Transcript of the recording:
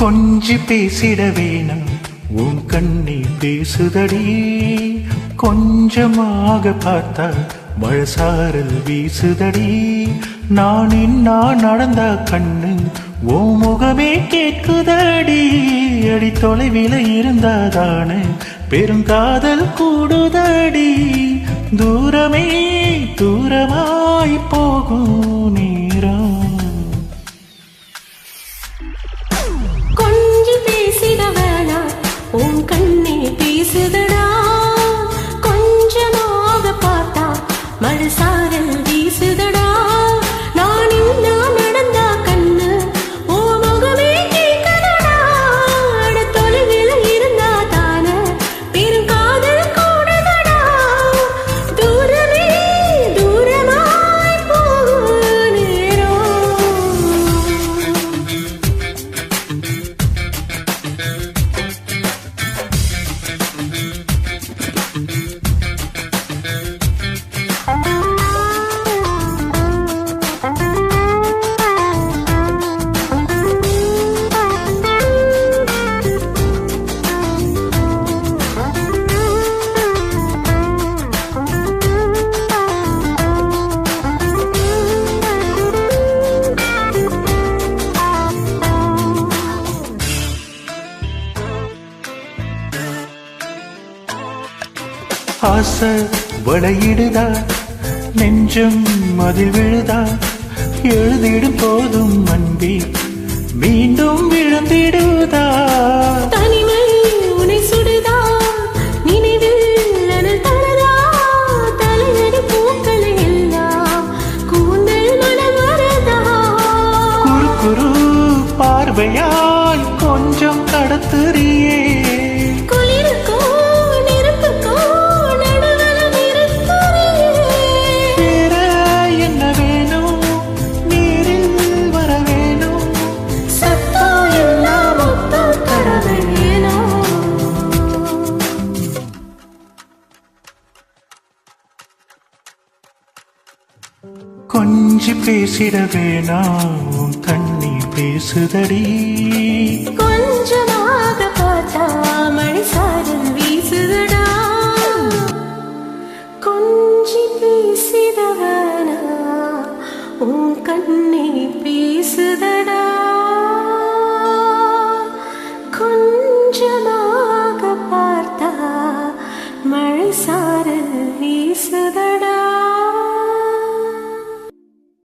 கொஞ்சி பேசிட வேணாம் உன் கண்ணி பேசுதடி கொஞ்சமாக பார்த்தா மழசாரல் வீசுதடி நான் நடந்த கண்ணு ஓ முகமே கேட்குதடி அடி தொலைவில இருந்தாதானு பெருங்காதல் கூடுதடி தூரமே தூரமாய் போகும் நேரம் உன் கண்ணே பேசுதடா கொஞ்சமாக பார்த்தா மழசாரல் வீசுதடா நான் நடந்த கண்ணு ஓ முகமே கேட்குதடா அட தொலைவில் இருந்தா தான பெருங்காதல் கூடுதடா தூரமே தூரமாய் போகும் நேரம் ஆசை வளையிடுதா நெஞ்சம் அதில் விழுதா எழுதிடும் போதும் அன்பி மீண்டும் விழுந்திடுதா தனிமை உனை சுடுதா நினைவில் அனல் தரதா தலையடி பூக்கள் எல்லாம் கூந்தல் மனம் வரதா குறு குறு பார்வையால் கொஞ்சம் கடத்துறியே கொஞ்சி பேசிட வேணாம் கண்ணி பேசுதடி கொஞ்சமாக பார்த்தா மழை சாரல் வீசுதடா கொஞ்சி பேசிட வேணாம் உன் கண்ணே பேசுதடா கொஞ்சமாக பார்த்தா மழை சாரல் வீசுதடா